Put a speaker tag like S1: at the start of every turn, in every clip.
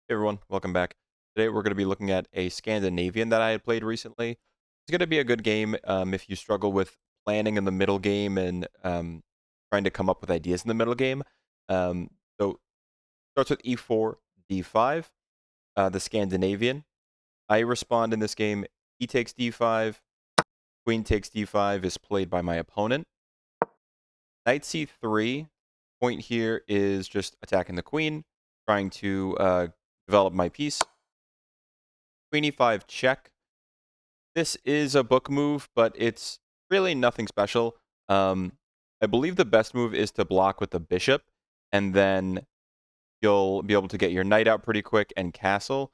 S1: Hey everyone, welcome back. Today we're going to be looking at a Scandinavian that I had played recently. It's going to be a good game if you struggle with planning in the middle game and trying to come up with ideas in the middle game. So starts with e4, d5, the Scandinavian. I respond in this game, e takes d5, queen takes d5 is played by my opponent. Knight c3, point here is just attacking the queen, trying to develop my piece. Queen e5 check. This is a book move, but it's really nothing special. I believe the best move is to block with the bishop, and then you'll be able to get your knight out pretty quick and castle.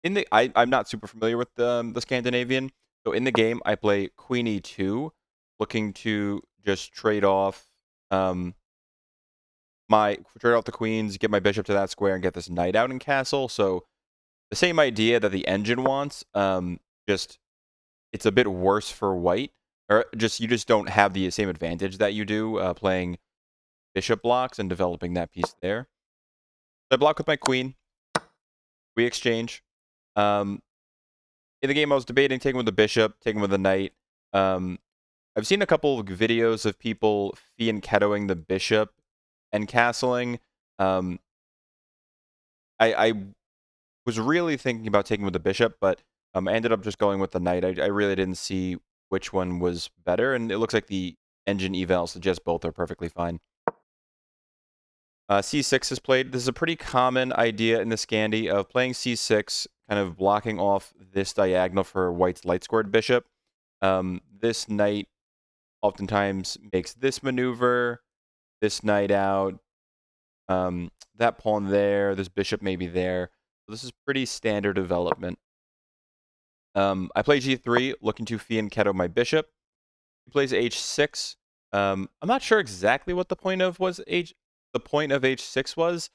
S1: I'm not super familiar with the Scandinavian, so in the game I play queen e2, looking to just trade off the queens, get my bishop to that square, and get this knight out and castle. So the same idea that the engine wants, just it's a bit worse for white, or just you just don't have the same advantage that you do playing bishop blocks and developing that piece there. So I block with my queen. We exchange. Um, in the game, I was debating taking with the bishop, taking with the knight. I've seen a couple of videos of people fianchettoing the bishop and castling. Um, I was really thinking about taking with the bishop, but I ended up just going with the knight. I really didn't see which one was better, and it looks like the engine eval suggests both are perfectly fine. C6 is played. This is a pretty common idea in the Scandi of playing C6, kind of blocking off this diagonal for white's light-squared bishop. This knight oftentimes makes this maneuver, this knight out, that pawn there, this bishop maybe there. So this is pretty standard development. I play g3, looking to fianchetto my bishop. He plays h6. I'm not sure exactly what the point of h6 was,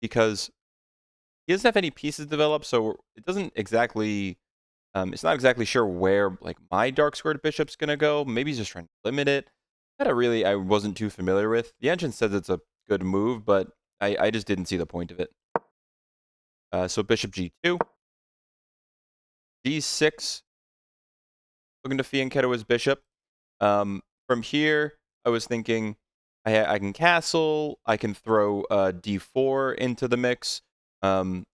S1: because he doesn't have any pieces developed, so it doesn't exactly. It's not exactly sure where like my dark squared bishop's gonna go. Maybe he's just trying to limit it. I wasn't too familiar with. The engine says it's a good move, but I just didn't see the point of it. So bishop g2, g6, looking to fianchetto his bishop. From here, I was thinking I can castle, I can throw d4 into the mix. I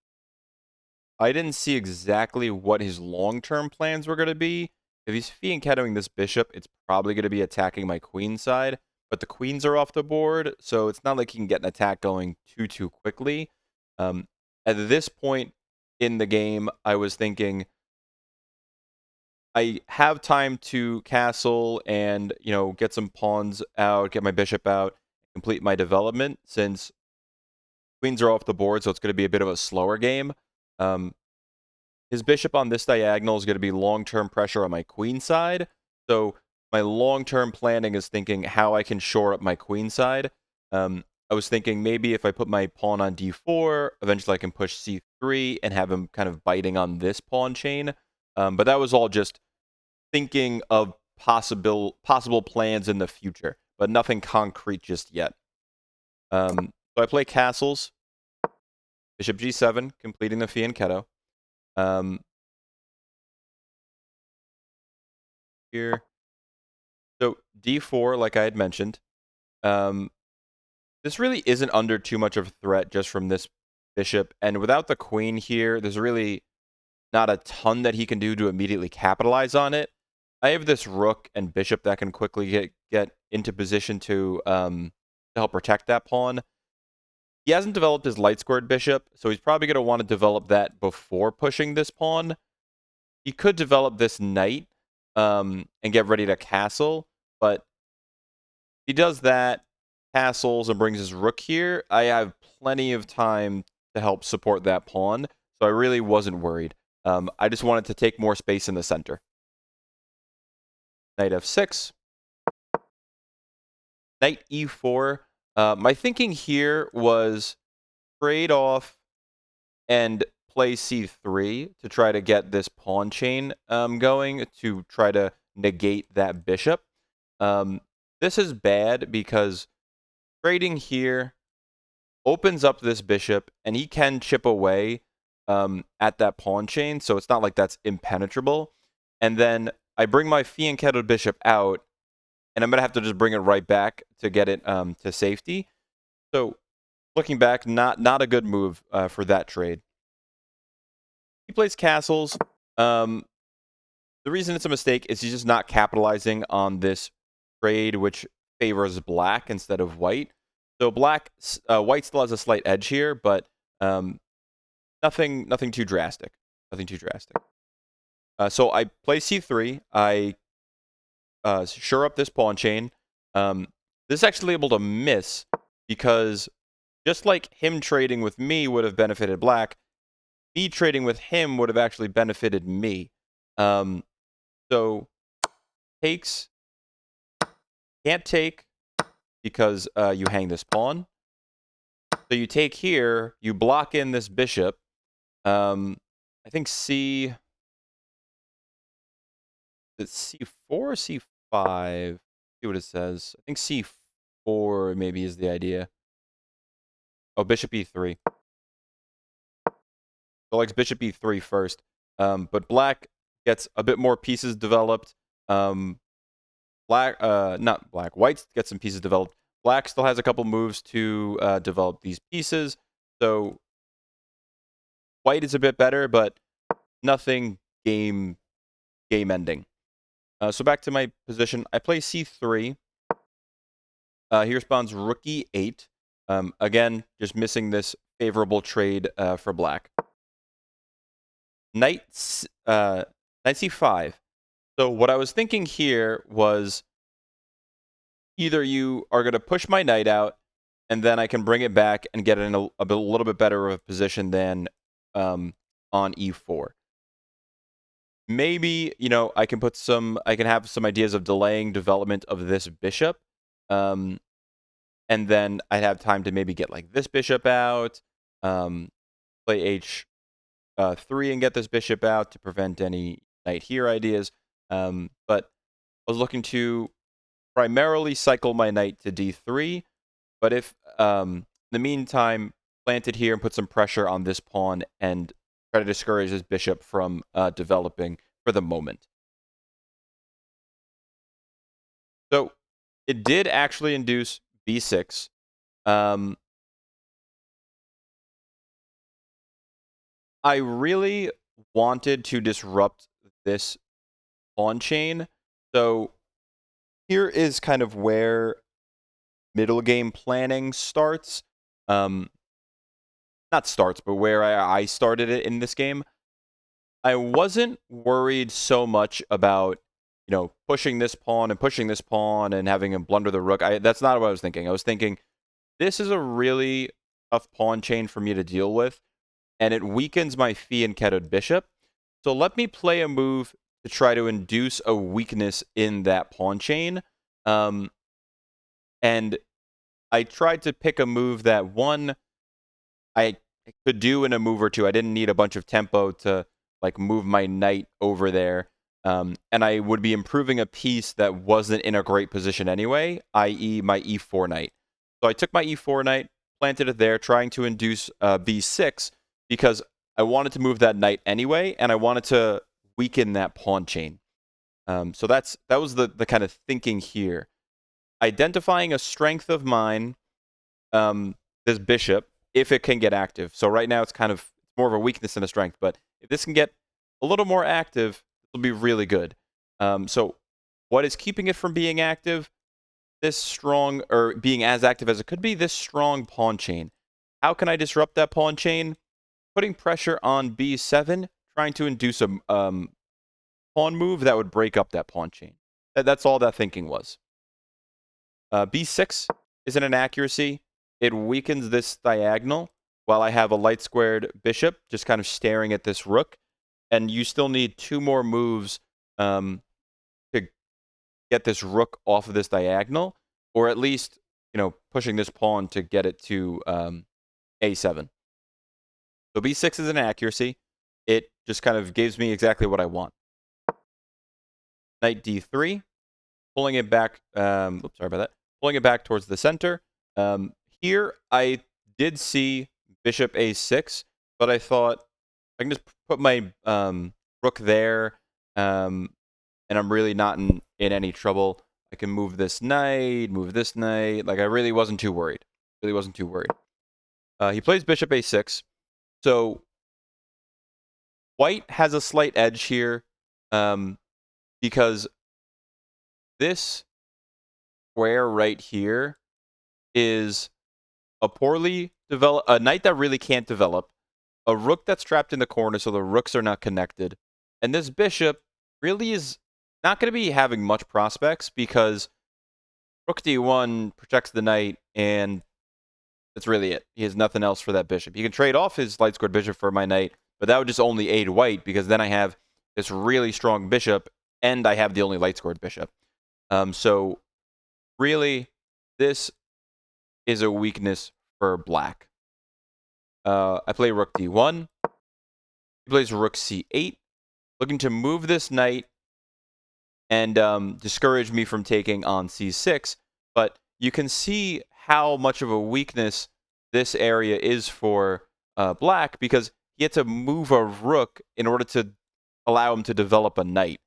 S1: didn't see exactly what his long-term plans were going to be. If he's fianchettoing this bishop, it's probably going to be attacking my queen side, but the queens are off the board, so it's not like he can get an attack going too quickly. At this point in the game, I was thinking I have time to castle and, get some pawns out, get my bishop out, complete my development since queens are off the board, so it's going to be a bit of a slower game. His bishop on this diagonal is going to be long-term pressure on my queen side. So my long-term planning is thinking how I can shore up my queen side. I was thinking maybe if I put my pawn on d4, eventually I can push c3 and have him kind of biting on this pawn chain. But that was all just thinking of possible plans in the future, but nothing concrete just yet. So I play castles, bishop g7, completing the fianchetto. Here, so d4, like I had mentioned, this really isn't under too much of a threat just from this bishop, and without the queen here, there's really not a ton that he can do to immediately capitalize on it. I have this rook and bishop that can quickly get into position to help protect that pawn. He hasn't developed his light squared bishop, so he's probably going to want to develop that before pushing this pawn. He could develop this knight and get ready to castle, but if he does that, castles, and brings his rook here, I have plenty of time to help support that pawn, so I really wasn't worried. I just wanted to take more space in the center. Knight f6. Knight e4. My thinking here was trade off and play c3 to try to get this pawn chain going to try to negate that bishop. This is bad because trading here opens up this bishop, and he can chip away at that pawn chain, so it's not like that's impenetrable. And then I bring my fianchettoed bishop out, and I'm going to have to just bring it right back to get it to safety. So looking back, not a good move for that trade. He plays castles. The reason it's a mistake is he's just not capitalizing on this trade, which favors black instead of white. So white still has a slight edge here, but nothing too drastic. Nothing too drastic. So I play c3. I shore up this pawn chain. This is actually able to miss because just like him trading with me would have benefited black, me trading with him would have actually benefited me. So takes, can't take because you hang this pawn. So you take here, you block in this bishop. I think it's C4 or C5? See what it says. I think C4 maybe is the idea. Oh, bishop E3. So likes bishop E3 first. But black gets a bit more pieces developed. Not black. White gets some pieces developed. Black still has a couple moves to develop these pieces. So white is a bit better, but nothing game ending. So back to my position. I play C3. He responds rook E8. Again, just missing this favorable trade for black. Knight C5. So what I was thinking here was either you are going to push my knight out, and then I can bring it back and get it in a little bit better of a position than on E4. Maybe, I can have some ideas of delaying development of this bishop. And then I'd have time to maybe get like this bishop out, play H3 and get this bishop out to prevent any knight here ideas. But I was looking to primarily cycle my knight to D3. But if, in the meantime, plant it here and put some pressure on this pawn and try to discourage this bishop from developing for the moment. So it did actually induce B6. I really wanted to disrupt this pawn chain. So here is kind of where middle game planning starts. Not starts, but where I started it in this game. I wasn't worried so much about, pushing this pawn and having him blunder the rook. That's not what I was thinking. I was thinking, this is a really tough pawn chain for me to deal with, and it weakens my fianchettoed bishop. So let me play a move to try to induce a weakness in that pawn chain. And I tried to pick a move that, one, I could do in a move or two. I didn't need a bunch of tempo to move my knight over there. And I would be improving a piece that wasn't in a great position anyway, i.e. my E4 knight. So I took my E4 knight, planted it there, trying to induce B6 because I wanted to move that knight anyway, and I wanted to weaken that pawn chain. So that was the kind of thinking here. Identifying a strength of mine, this bishop, if it can get active. So right now it's kind of more of a weakness than a strength, but if this can get a little more active, it'll be really good. So what is keeping it from being active? This strong, or being as active as it could be, this strong pawn chain. How can I disrupt that pawn chain? Putting pressure on B7, trying to induce a pawn move that would break up that pawn chain. That's all that thinking was. B6 is an inaccuracy. It weakens this diagonal while I have a light squared bishop just kind of staring at this rook. And you still need two more moves to get this rook off of this diagonal, or at least, pushing this pawn to get it to A7. So B6 is an accuracy. It just kind of gives me exactly what I want. Knight D3, pulling it back. Oops, sorry about that. Pulling it back towards the center. Here, I did see bishop a6, but I thought I can just put my rook there, and I'm really not in any trouble. I can move this knight, move this knight. Like, I really wasn't too worried. Really wasn't too worried. He plays bishop a6. So white has a slight edge here, because this square right here is a knight that really can't develop, a rook that's trapped in the corner, so the rooks are not connected, and this bishop really is not going to be having much prospects because rook d1 protects the knight, and that's really it. He has nothing else for that bishop. He can trade off his light squared bishop for my knight, but that would just only aid white because then I have this really strong bishop, and I have the only light squared bishop. So really, this is a weakness for black. I play rook d1. He plays rook c8, looking to move this knight and discourage me from taking on c6. But you can see how much of a weakness this area is for black because he had to move a rook in order to allow him to develop a knight,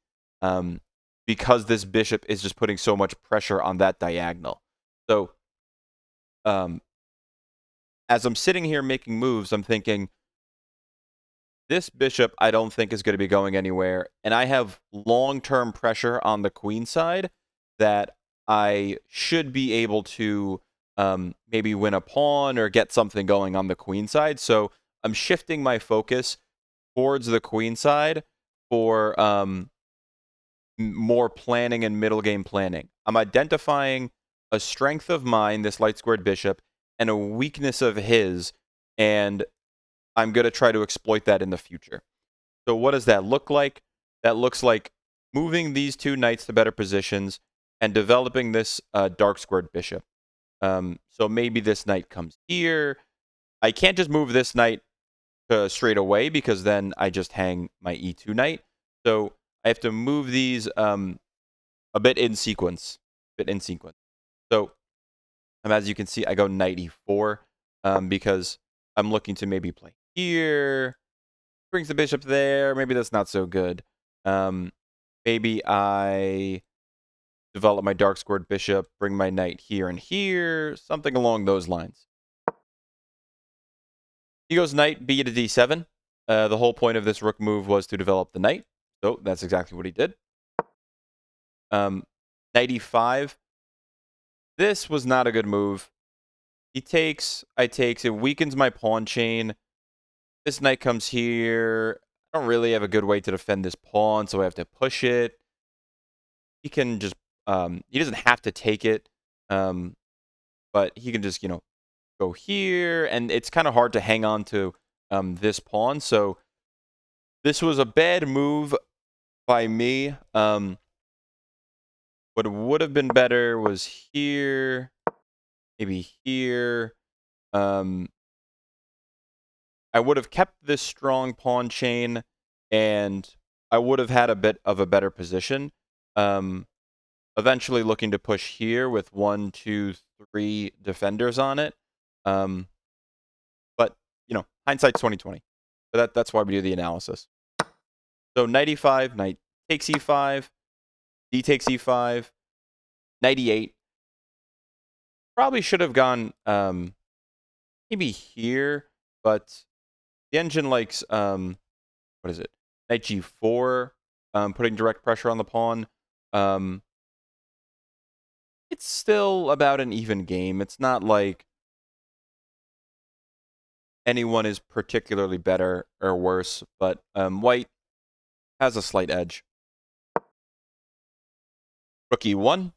S1: because this bishop is just putting so much pressure on that diagonal. So as I'm sitting here making moves, I'm thinking, this bishop I don't think is going to be going anywhere, and I have long-term pressure on the queen side that I should be able to maybe win a pawn or get something going on the queen side. So I'm shifting my focus towards the queen side for more planning and middle game planning. I'm identifying a strength of mine, this light squared bishop, and a weakness of his, and I'm going to try to exploit that in the future. So what does that look like? That looks like moving these two knights to better positions and developing this dark squared bishop. So maybe this knight comes here. I can't just move this knight straight away because then I just hang my e2 knight. So I have to move these a bit in sequence. So as you can see, I go knight e4 because I'm looking to maybe play here. Brings the bishop there. Maybe that's not so good. Maybe I develop my dark squared bishop, bring my knight here and here, something along those lines. He goes knight b to d7. The whole point of this rook move was to develop the knight, so that's exactly what he did. Knight e5. This was not a good move. He takes, I takes, it weakens my pawn chain. This knight comes here. I don't really have a good way to defend this pawn, so I have to push it. He can just, he doesn't have to take it, but he can just, go here, and it's kind of hard to hang on to this pawn, so this was a bad move by me. What would have been better was here, maybe here. I would have kept this strong pawn chain, and I would have had a bit of a better position. Eventually looking to push here with 1, 2, 3 defenders on it. But, hindsight's 20/20. But that's why we do the analysis. So knight e5, knight takes e5, d takes e5, knight e8. Probably should have gone maybe here, but the engine likes, what is it? Knight g4, putting direct pressure on the pawn. It's still about an even game. It's not like anyone is particularly better or worse, but white has a slight edge. Rook e1,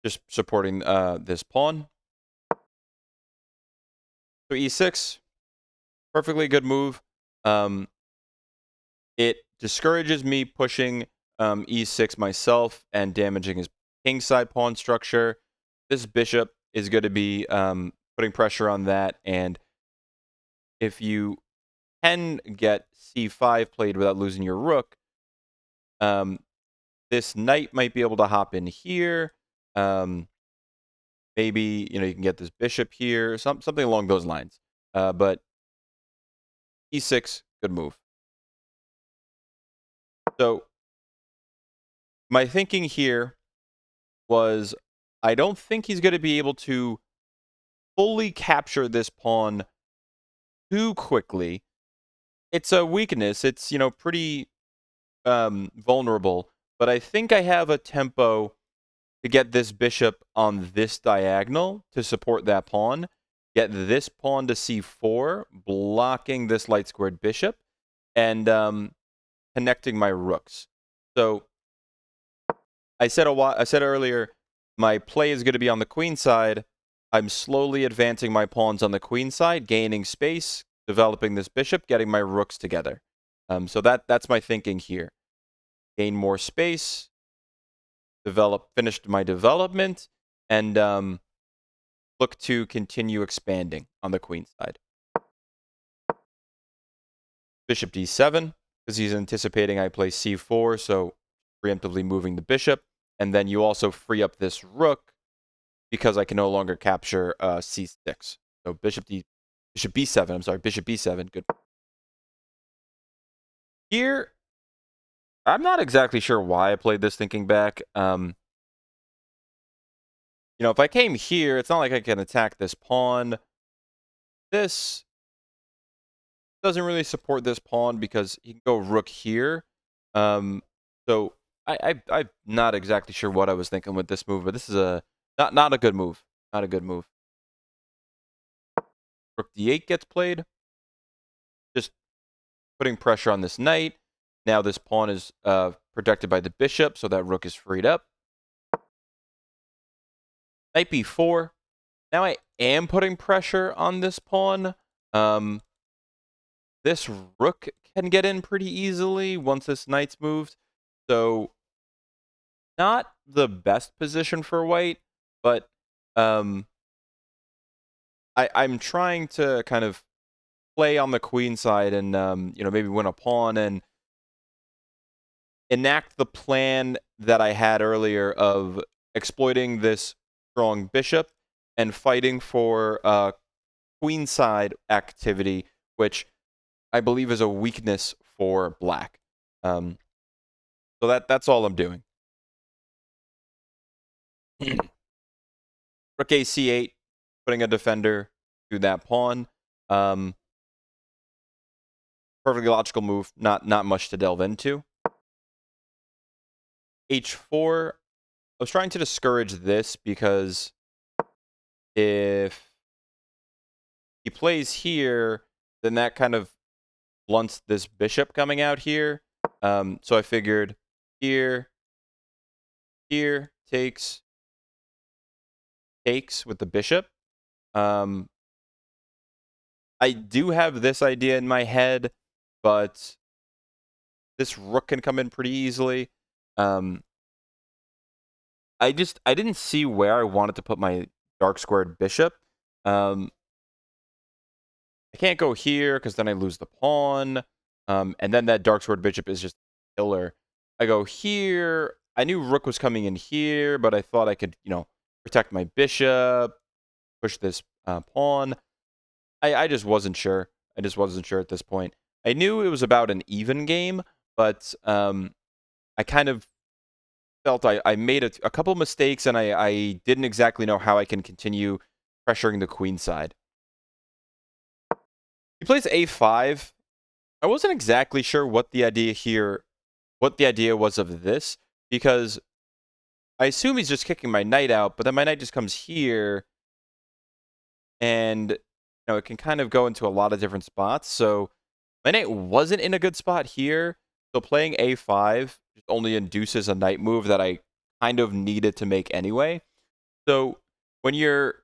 S1: just supporting this pawn. So e6, perfectly good move. It discourages me pushing e6 myself and damaging his kingside pawn structure. This bishop is going to be putting pressure on that, and if you can get c5 played without losing your rook, this knight might be able to hop in here. maybe, you can get this bishop here, something along those lines. But e6, good move. So my thinking here was I don't think he's going to be able to fully capture this pawn too quickly. It's a weakness. It's, pretty vulnerable. But I think I have a tempo to get this bishop on this diagonal to support that pawn. Get this pawn to c4, blocking this light squared bishop, and connecting my rooks. So I said earlier, my play is going to be on the queen side. I'm slowly advancing my pawns on the queen side, gaining space, developing this bishop, getting my rooks together. So that's my thinking here. Gain more space, finished my development, and look to continue expanding on the queen side. Bishop d7, because he's anticipating I play c4, so preemptively moving the bishop. And then you also free up this rook because I can no longer capture c6. So bishop b7, I'm sorry, bishop b7, good. Here, I'm not exactly sure why I played this thinking back. If I came here, it's not like I can attack this pawn. This doesn't really support this pawn because he can go rook here. So I'm not exactly sure what I was thinking with this move, but this is not a good move. Not a good move. Rook d8 gets played. Just putting pressure on this knight. Now this pawn is protected by the bishop, so that rook is freed up. Knight b4. Now I am putting pressure on this pawn. This rook can get in pretty easily once this knight's moved. So not the best position for white, but I'm trying to kind of play on the queen side and maybe win a pawn and enact the plan that I had earlier of exploiting this strong bishop and fighting for queenside activity, which I believe is a weakness for black. So that's all I'm doing. Rook a c8, putting a defender to that pawn. Perfectly logical move. Not much to delve into. h4. I was trying to discourage this because if he plays here, then that kind of blunts this bishop coming out here. So I figured here, takes with the bishop. I do have this idea in my head, but this rook can come in pretty easily. I didn't see where I wanted to put my dark squared bishop. I can't go here because then I lose the pawn. And then that dark squared bishop is just killer. I go here. I knew rook was coming in here, but I thought I could, protect my bishop, push this pawn. I just wasn't sure. I just wasn't sure at this point. I knew it was about an even game, but I kind of felt I made a couple mistakes, and I didn't exactly know how I can continue pressuring the queen side. He plays a5. I wasn't exactly sure what the idea was of this, because I assume he's just kicking my knight out, but then my knight just comes here, and it can kind of go into a lot of different spots. So my knight wasn't in a good spot here, so playing a5 just only induces a knight move that I kind of needed to make anyway. So when you're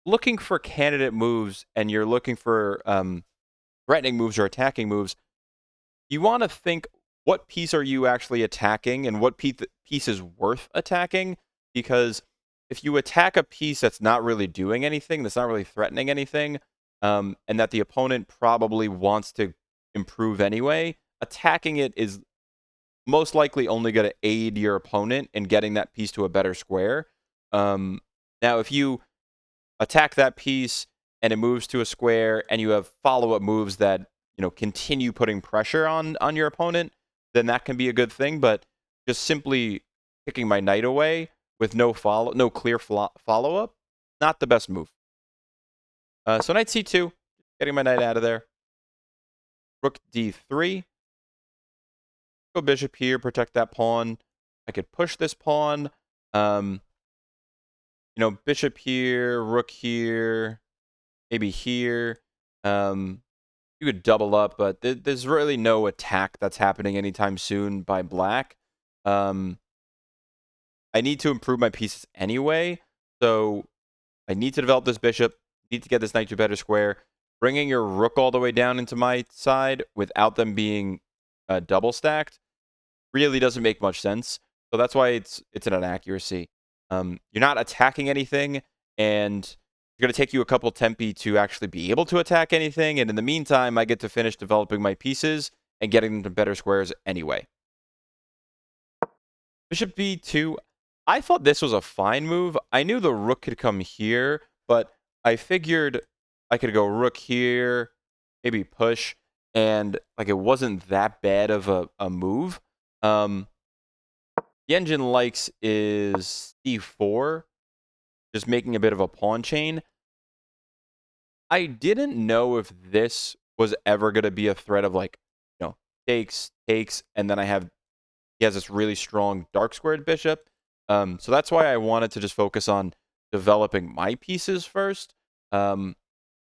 S1: looking for candidate moves and you're looking for threatening moves or attacking moves, you want to think, what piece are you actually attacking and what piece is worth attacking? Because if you attack a piece that's not really doing anything, that's not really threatening anything, and that the opponent probably wants to improve anyway, attacking it is most likely only going to aid your opponent in getting that piece to a better square. Now, if you attack that piece and it moves to a square and you have follow-up moves that, continue putting pressure on your opponent, then that can be a good thing. But just simply kicking my knight away with no clear follow-up, not the best move. So knight c2, getting my knight out of there. Rook d3. Go bishop here, protect that pawn. I could push this pawn. Bishop here, rook here, maybe here. You could double up, but there's really no attack that's happening anytime soon by black. I need to improve my pieces anyway, so I need to develop this bishop, need to get this knight to a better square. Bringing your rook all the way down into my side without them being double stacked really doesn't make much sense. So that's why it's an inaccuracy. You're not attacking anything, and it's going to take you a couple tempi to actually be able to attack anything. And in the meantime, I get to finish developing my pieces and getting them to better squares anyway. Bishop b2. I thought this was a fine move. I knew the rook could come here, but I figured I could go rook here, maybe push, and like it wasn't that bad of a move. The engine likes is c4, just making a bit of a pawn chain. I didn't know if this was ever going to be a threat of like, takes, and then he has this really strong dark squared bishop. So that's why I wanted to just focus on developing my pieces first.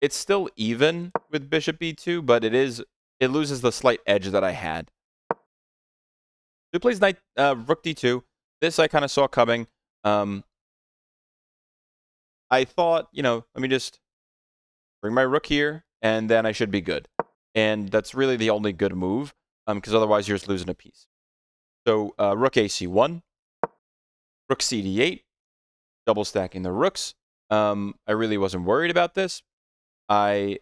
S1: It's still even with bishop b2, but it loses the slight edge that I had. Who plays knight rook d2? This I kind of saw coming. I thought, let me just bring my rook here, and then I should be good. And that's really the only good move, because otherwise you're just losing a piece. So rook a c1, rook c d8, double stacking the rooks. I really wasn't worried about this. I,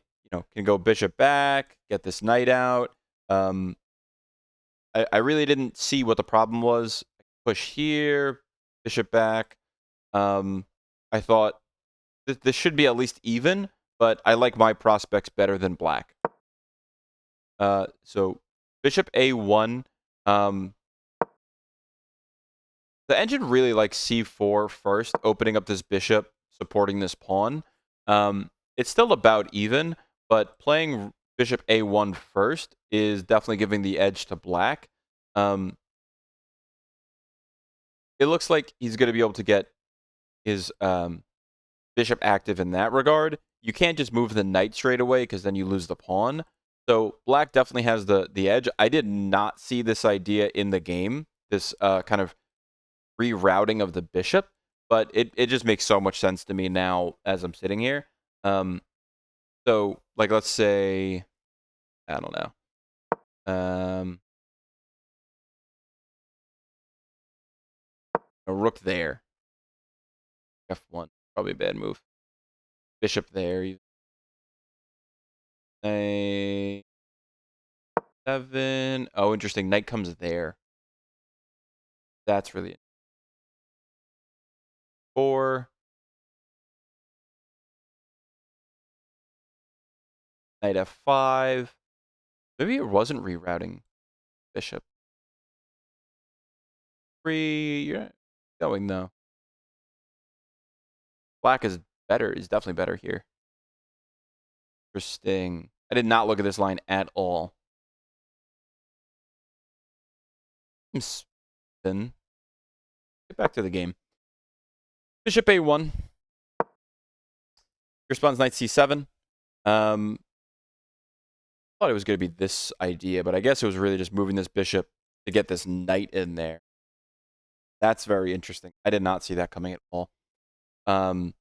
S1: can go bishop back, get this knight out. I really didn't see what the problem was. Push here, bishop back. I thought this should be at least even, but I like my prospects better than black. So bishop a1. The engine really likes c4 first, opening up this bishop, supporting this pawn. It's still about even, but playing bishop a1 first is definitely giving the edge to black. It looks like he's going to be able to get his bishop active in that regard. You can't just move the knight straight away because then you lose the pawn. So black definitely has the edge. I did not see this idea in the game, this kind of rerouting of the bishop, but it just makes so much sense to me now as I'm sitting here. So like let's say, I don't know, a rook there, f1, probably a bad move. Bishop there, a 7. Oh, interesting. Knight comes there. That's really 4. Knight f5. Maybe it wasn't rerouting bishop. 3. You're going though. Black is better. Is definitely better here. Interesting. I did not look at this line at all. Then get back to the game. Bishop a1. Responds knight c7. Thought it was going to be this idea, but I guess it was really just moving this bishop to get this knight in there. That's very interesting. I did not see that coming at all. So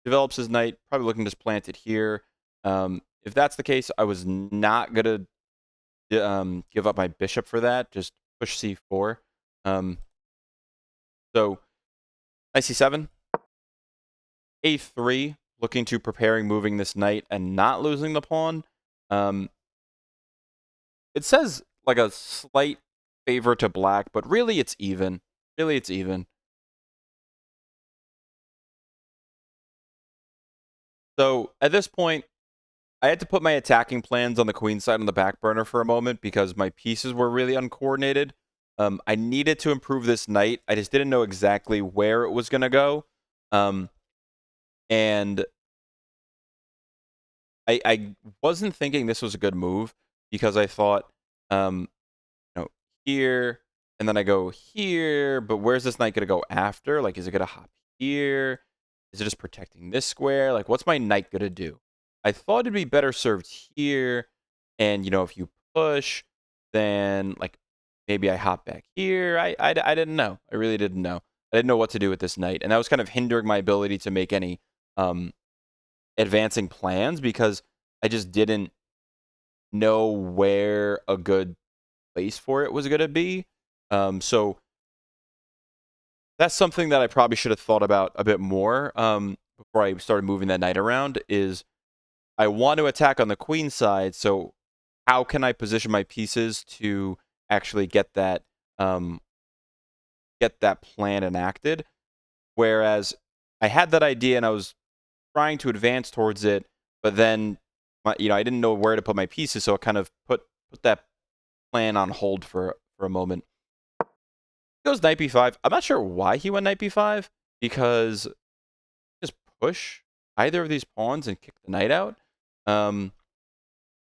S1: develops his knight, probably looking to just plant it here. If that's the case, I was not going to give up my bishop for that. Just push c4. So knight c7. a3, looking to preparing moving this knight and not losing the pawn. It says like a slight favor to black, but really it's even. Really it's even. So at this point, I had to put my attacking plans on the queenside on the back burner for a moment because my pieces were really uncoordinated. I needed to improve this knight. I just didn't know exactly where it was going to go. Um, and I wasn't thinking this was a good move because I thought, um, here, and then I go here, but where's this knight going to go after? Like, is it going to hop here? Is it just protecting this square? Like, what's my knight going to do? I thought it'd be better served here, and, if you push, then, like, maybe I hop back here. I didn't know. I really didn't know. I didn't know what to do with this knight, and that was kind of hindering my ability to make any um, advancing plans because I just didn't know where a good place for it was going to be. So that's something that I probably should have thought about a bit more before I started moving that knight around. Is I want to attack on the queen side, so how can I position my pieces to actually um, get that plan enacted? Whereas I had that idea and I was trying to advance towards it, but then I didn't know where to put my pieces, so I kind of put that plan on hold for a moment. Goes knight b5. I'm not sure why he went knight b5 because just push either of these pawns and kick the knight out. Um,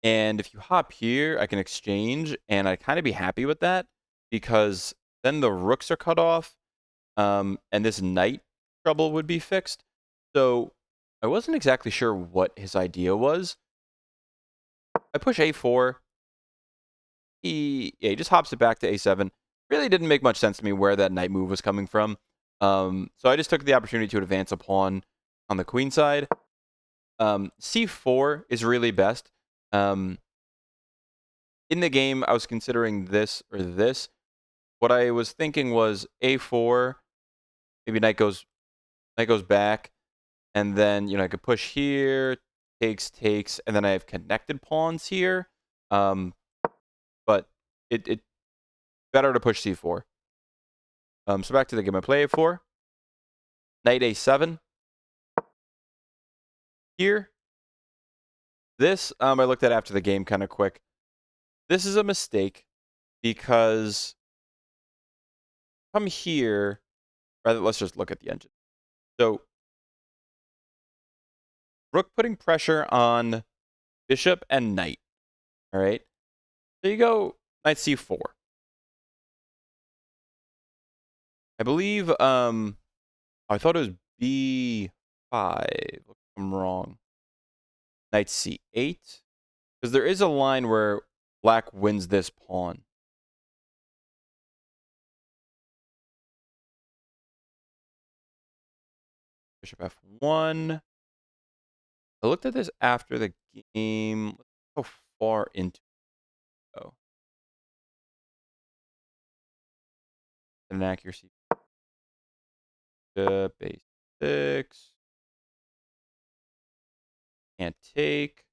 S1: and if you hop here, I can exchange, and I'd kind of be happy with that because then the rooks are cut off, and this knight trouble would be fixed. So I wasn't exactly sure what his idea was. I push a4. He just hops it back to a7. Really didn't make much sense to me where that knight move was coming from. So I just took the opportunity to advance a pawn on the queen side. c4 is really best. In the game, I was considering this or this. What I was thinking was a4, maybe knight goes back, and then I could push here, takes, and then I have connected pawns here. But it better to push c4. So back to the game. I play a4, knight a7. Here, this I looked at after the game kind of quick. This is a mistake because from here, rather, let's just look at the engine. So rook putting pressure on bishop and knight. All right. So you go knight c4. I believe I thought it was b5. I'm wrong. Knight c8. Because there is a line where black wins this pawn. Bishop f1. I looked at this after the game. Let's go far into it, though. An accuracy. Base 6. Can't take.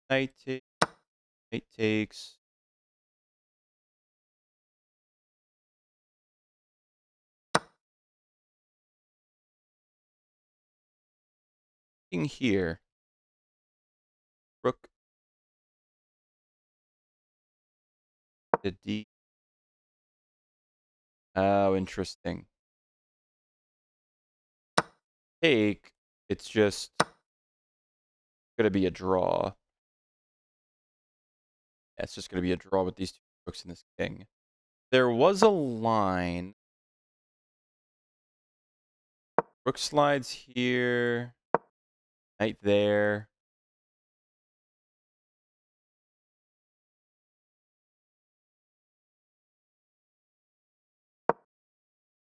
S1: Knight take. Knight takes. King here. Rook to d. Oh, interesting. Take. It's just going to be a draw. Yeah, it's just going to be a draw with these two rooks and this king. There was a line. Rook slides here. Knight there.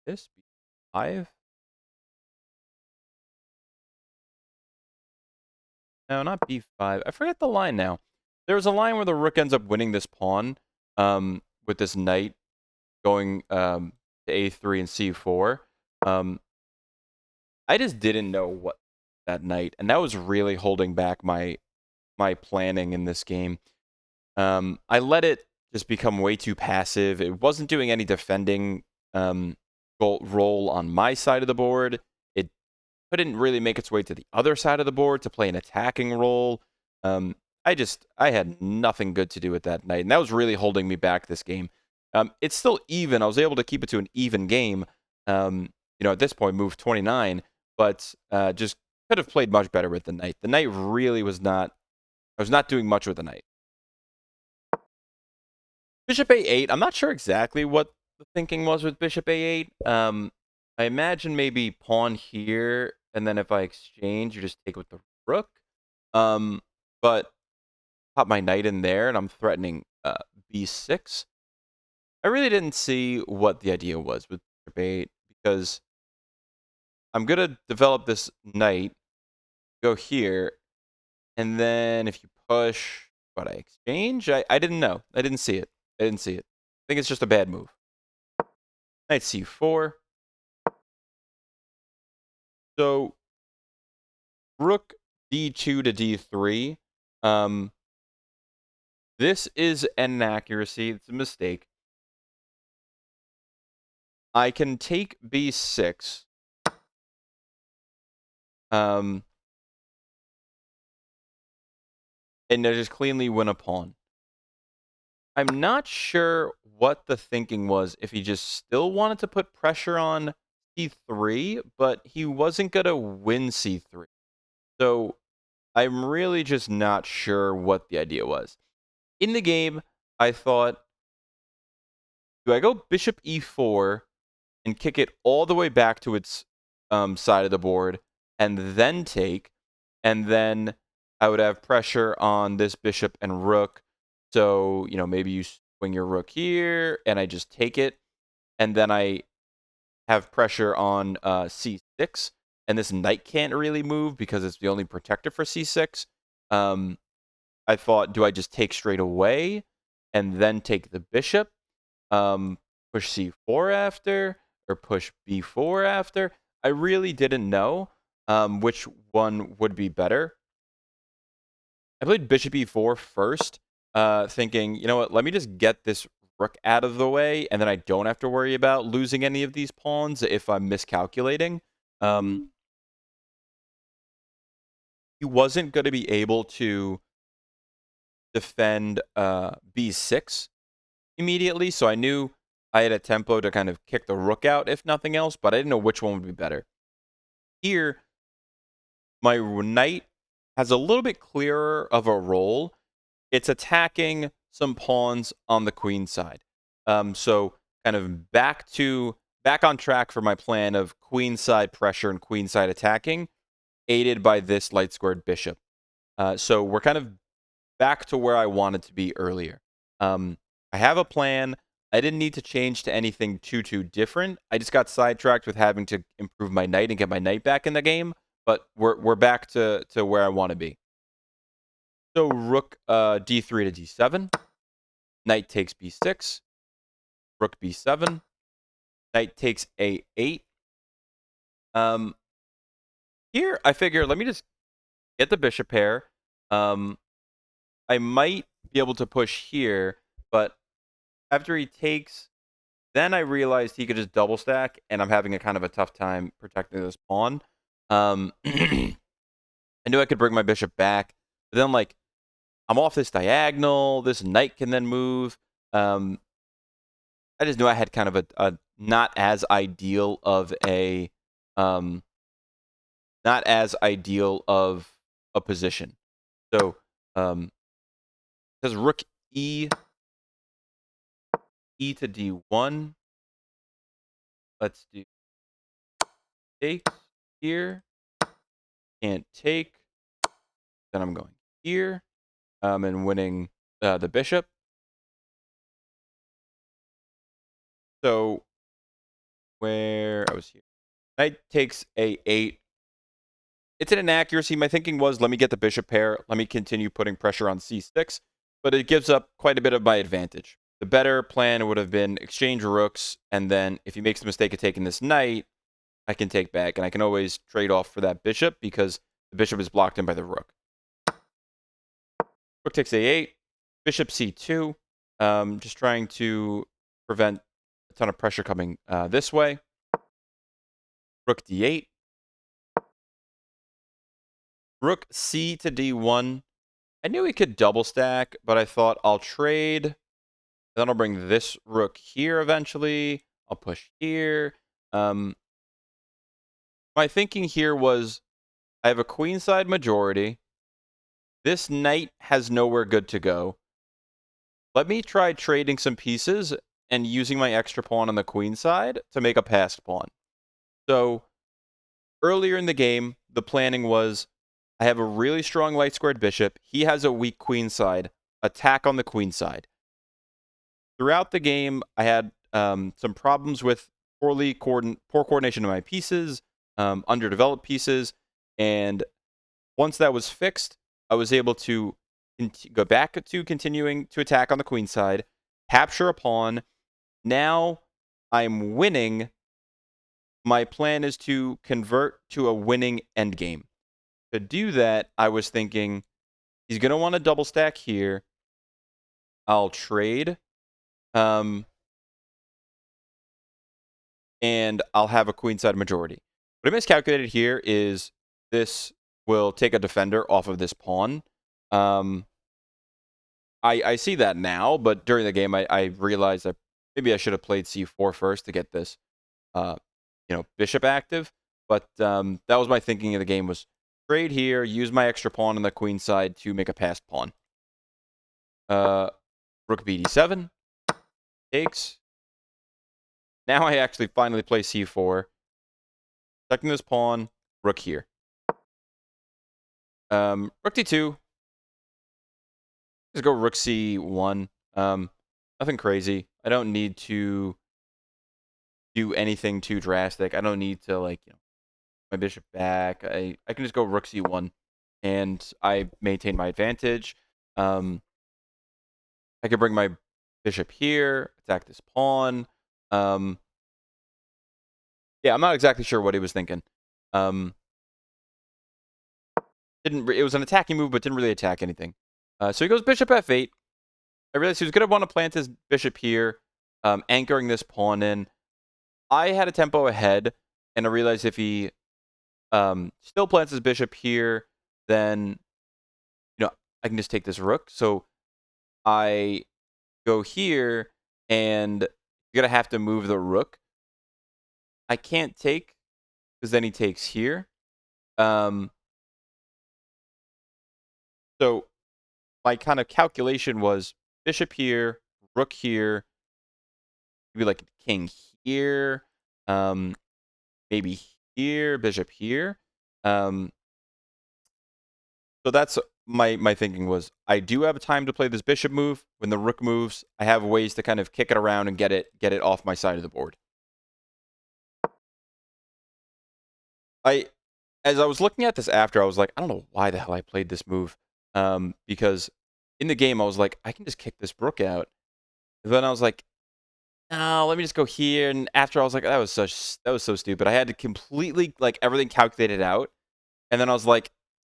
S1: This b5. No, not b5. I forget the line now. There was a line where the rook ends up winning this pawn with this knight going to a3 and c4. I just didn't know what that knight, and that was really holding back my planning in this game. I let it just become way too passive. It wasn't doing any defending role on my side of the board. couldn't really make its way to the other side of the board to play an attacking role. Um, I had nothing good to do with that night, and that was really holding me back this game. It's still even. I was able to keep it to an even game. At this point, move 29, but just could have played much better with the knight. The knight really was not. I was not doing much with the knight. Bishop A8. I'm not sure exactly what the thinking was with Bishop A8. I imagine maybe pawn here, and then if I exchange, you just take with the rook. But pop my knight in there, and I'm threatening B6. I really didn't see what the idea was with Bishop A8 because I'm gonna develop this knight, go here, and then if you push, what I exchange? I didn't know. I didn't see it. I didn't see it. I think it's just a bad move. Knight C4. So rook D2 to D3. This is an inaccuracy. It's a mistake. I can take B6. And I just cleanly win a pawn. I'm not sure what the thinking was, if he just still wanted to put pressure on C3, but he wasn't going to win C3. So I'm really just not sure what the idea was. In the game, I thought, do I go bishop E4 and kick it all the way back to its side of the board and then take, and then I would have pressure on this bishop and rook. So, maybe you swing your rook here and I just take it, and then I have pressure on C6, and this knight can't really move because it's the only protector for C6. I thought, do I just take straight away and then take the bishop? Push C4 after, or push B4 after? I really didn't know which one would be better. I played bishop E4 first, thinking, you know what, let me just get this rook out of the way, and then I don't have to worry about losing any of these pawns if I'm miscalculating. He wasn't going to be able to defend B6 immediately, so I knew I had a tempo to kind of kick the rook out, if nothing else, but I didn't know which one would be better. Here, my knight has a little bit clearer of a role. It's attacking some pawns on the queen side. So kind of back on track for my plan of queenside pressure and queenside attacking, aided by this light squared bishop. So we're kind of back to where I wanted to be earlier. I have a plan. I didn't need to change to anything too different. I just got sidetracked with having to improve my knight and get my knight back in the game. But we're back to where I want to be. So rook D3 to D7. Knight takes B6. Rook B7. Knight takes A8. Here I figure, let me just get the bishop pair. I might be able to push here, but after he takes, then I realized he could just double stack, and I'm having a kind of a tough time protecting this pawn. I knew I could bring my bishop back, but then, like, I'm off this diagonal. This knight can then move. I just knew I had kind of a not as ideal of a position. So, because rook E to D1. Let's do takes here. Can't take. Then I'm going here. And winning the bishop. So where I was here. Knight takes A8. It's an inaccuracy. My thinking was, let me get the bishop pair. Let me continue putting pressure on C6. But it gives up quite a bit of my advantage. The better plan would have been exchange rooks, and then if he makes the mistake of taking this knight, I can take back, and I can always trade off for that bishop because the bishop is blocked in by the rook. Rook takes A8, bishop C2, just trying to prevent a ton of pressure coming this way. Rook D8, Rook C to D1. I knew he could double stack, but I thought I'll trade. Then I'll bring this rook here eventually. I'll push here. My thinking here was I have a queenside majority. This knight has nowhere good to go. Let me try trading some pieces and using my extra pawn on the queen side to make a passed pawn. So earlier in the game, the planning was I have a really strong light squared bishop. He has a weak queen side. Attack on the queen side. Throughout the game, I had some problems with poor coordination of my pieces, underdeveloped pieces, and once that was fixed, I was able to go back to continuing to attack on the queen side, capture a pawn. Now I'm winning. My plan is to convert to a winning endgame. To do that, I was thinking he's going to want to double stack here. I'll trade. And I'll have a queenside majority. What I miscalculated here is this will take a defender off of this pawn. I see that now, but during the game, I realized that maybe I should have played c4 first to get this, bishop active. But that was my thinking of the game: was trade here, use my extra pawn on the queen side to make a passed pawn. Rook bd7 takes. Now I actually finally play c4, protecting this pawn. Rook here. Rook d2. Just go rook c1. Nothing crazy. I don't need to do anything too drastic. I don't need to my bishop back. I can just go rook c1, and I maintain my advantage. I can bring my bishop here, attack this pawn. Yeah, I'm not exactly sure what he was thinking. It was an attacking move, but didn't really attack anything. So he goes bishop f8. I realized he was going to want to plant his bishop here, anchoring this pawn in. I had a tempo ahead, and I realized if he still plants his bishop here, then I can just take this rook. So I go here, and you're going to have to move the rook. I can't take, because then he takes here. So my kind of calculation was bishop here, rook here, maybe like king here, maybe here, bishop here. So that's my thinking was I do have time to play this bishop move. When the rook moves, I have ways to kind of kick it around and get it off my side of the board. As I was looking at this after, I was like, I don't know why the hell I played this move. Because in the game, I was like, I can just kick this rook out. And then I was like, no, let me just go here. And after I was like, that was so stupid. I had to completely everything calculated out. And then I was like,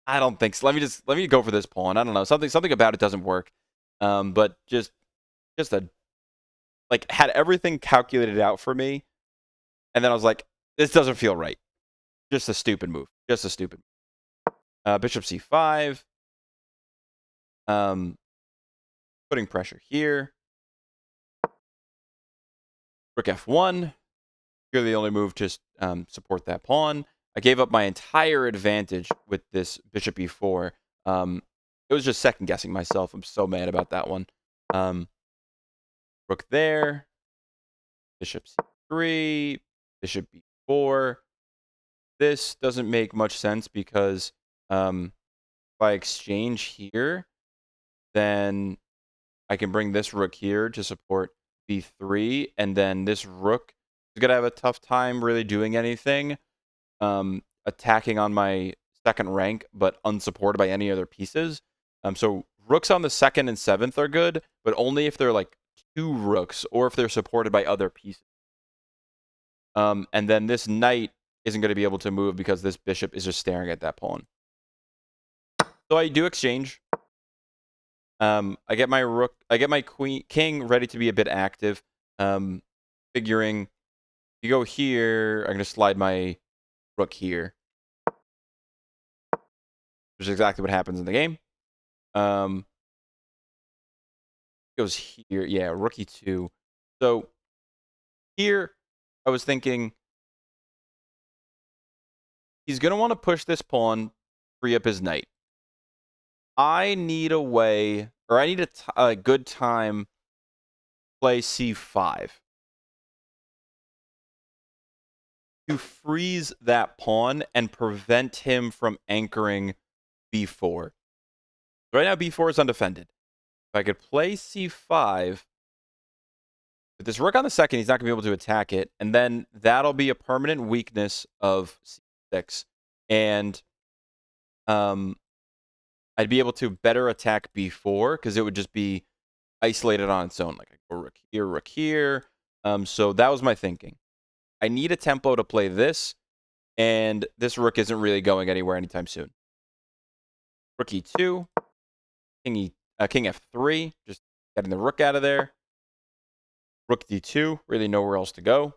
S1: I don't think so. Let me go for this pawn. I don't know. Something about it doesn't work. But just had everything calculated out for me. And then I was like, this doesn't feel right. Just a stupid move. Just a stupid move. Bishop c5. Putting pressure here. Rook f1. You're the only move to support that pawn. I gave up my entire advantage with this bishop e4. It was just second guessing myself. I'm so mad about that one. Rook there. Bishop c3. Bishop b4. This doesn't make much sense because if I exchange here, then I can bring this rook here to support b3, and then this rook is going to have a tough time really doing anything, attacking on my second rank, but unsupported by any other pieces. So rooks on the second and seventh are good, but only if they're like two rooks or if they're supported by other pieces. And then this knight isn't going to be able to move because this bishop is just staring at that pawn. So I do exchange. I get my rook, I get my king ready to be a bit active. Figuring, if you go here, I'm going to slide my rook here. which is exactly what happens in the game. Goes here. Yeah, rook e2. So here, I was thinking he's going to want to push this pawn, free up his knight. I need a way, or I need a good time to play c5 to freeze that pawn and prevent him from anchoring b4. Right now, b4 is undefended. If I could play c5, with this rook on the second, he's not going to be able to attack it, and then that'll be a permanent weakness of c6. And I'd be able to better attack b4 because it would just be isolated on its own. Like I go rook here. So that was my thinking. I need a tempo to play this, and this rook isn't really going anywhere anytime soon. Rook e2, king f3, just getting the rook out of there. Rook d2, really nowhere else to go.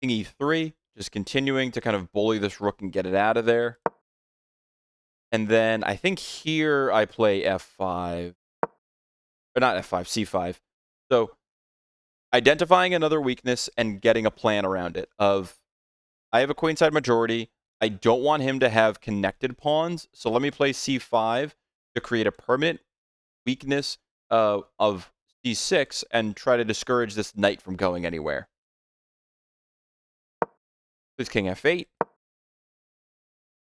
S1: King e3, just continuing to kind of bully this rook and get it out of there. And then I think here I play f5. Or not f5, c5. So identifying another weakness and getting a plan around it of, I have a queenside majority. I don't want him to have connected pawns. So let me play c5 to create a permanent weakness of c6 and try to discourage this knight from going anywhere. Please king f8.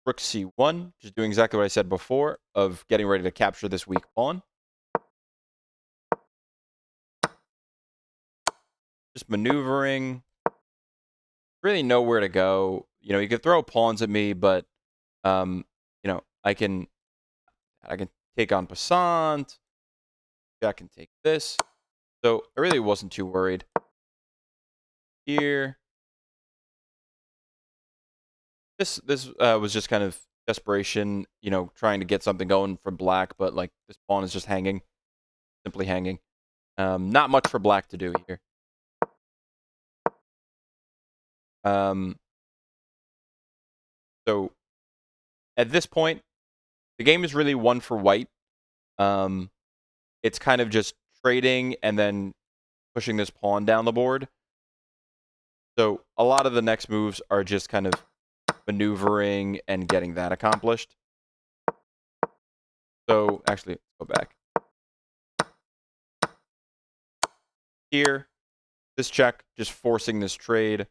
S1: Rook c1, just doing exactly what I said before of getting ready to capture this weak pawn. Just maneuvering. Really nowhere to go. You know, you could throw pawns at me, but you know, I can take on passant. I can take this. So I really wasn't too worried. Here. This was just kind of desperation, you know, trying to get something going for black, but like this pawn is just hanging. Simply hanging. Not much for black to do here. So at this point, the game is really one for white. It's kind of just trading and then pushing this pawn down the board. So a lot of the next moves are just kind of maneuvering and getting that accomplished. So actually, let's go back. Here, this check, just forcing this trade.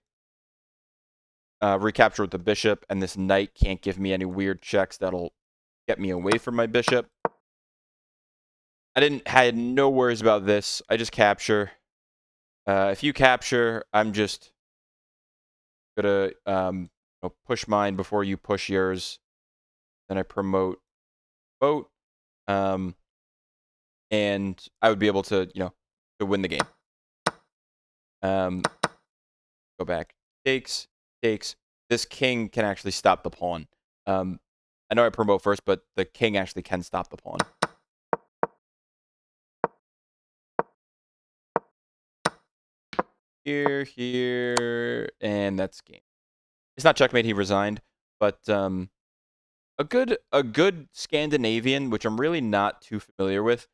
S1: Recapture with the bishop, and this knight can't give me any weird checks that'll get me away from my bishop. I had no worries about this. I just capture. If you capture, I'm just gonna push mine before you push yours. Then I promote vote, and I would be able to to win the game. Go back. Takes. This king can actually stop the pawn. I know I promote first, but the king actually can stop the pawn. Here, and that's game. It's not checkmate. He resigned, but a good Scandinavian, which I'm really not too familiar with.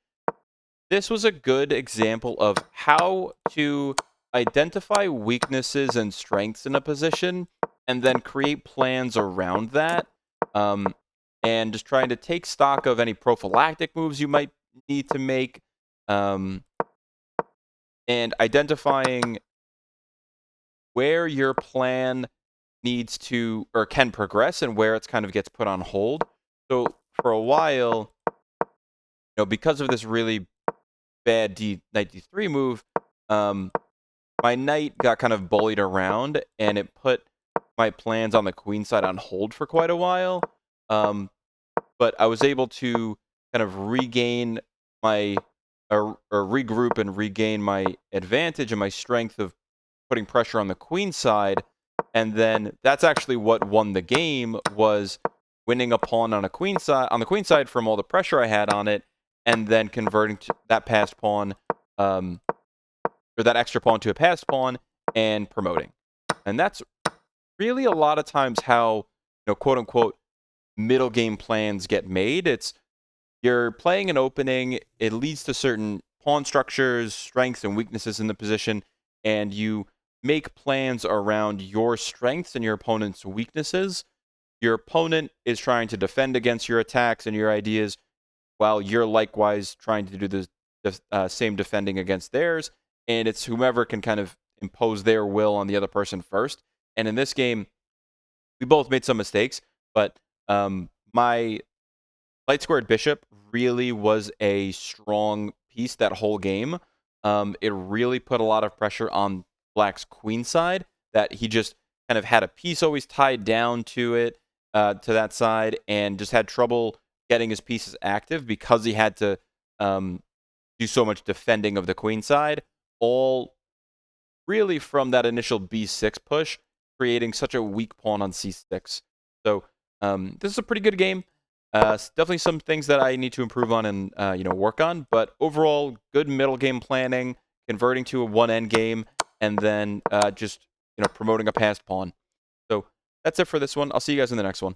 S1: This was a good example of how to identify weaknesses and strengths in a position and then create plans around that. And just trying to take stock of any prophylactic moves you might need to make, and identifying where your plan needs to or can progress and where it's kind of gets put on hold. So for a while, because of this really bad knight d3 move, my knight got kind of bullied around, and it put my plans on the queen side on hold for quite a while. But I was able to kind of regain my or regroup and regain my advantage and my strength of putting pressure on the queen side. And then that's actually what won the game, was winning a pawn on the queen side from all the pressure I had on it, and then converting that passed pawn, or that extra pawn to a passed pawn, and promoting. And that's really a lot of times how, quote unquote, middle game plans get made. It's you're playing an opening, it leads to certain pawn structures, strengths, and weaknesses in the position, and you make plans around your strengths and your opponent's weaknesses. Your opponent is trying to defend against your attacks and your ideas, while you're likewise trying to do the same defending against theirs. And it's whomever can kind of impose their will on the other person first. And in this game, we both made some mistakes, but my light squared bishop really was a strong piece that whole game. It really put a lot of pressure on black's queenside, that he just kind of had a piece always tied down to it, to that side, and just had trouble getting his pieces active because he had to do so much defending of the queenside, all really from that initial b6 push, creating such a weak pawn on c6. So this is a pretty good game. Definitely some things that I need to improve on and work on, but overall, good middle game planning, converting to a one end game, and then just promoting a passed pawn. So that's it for this one. I'll see you guys in the next one.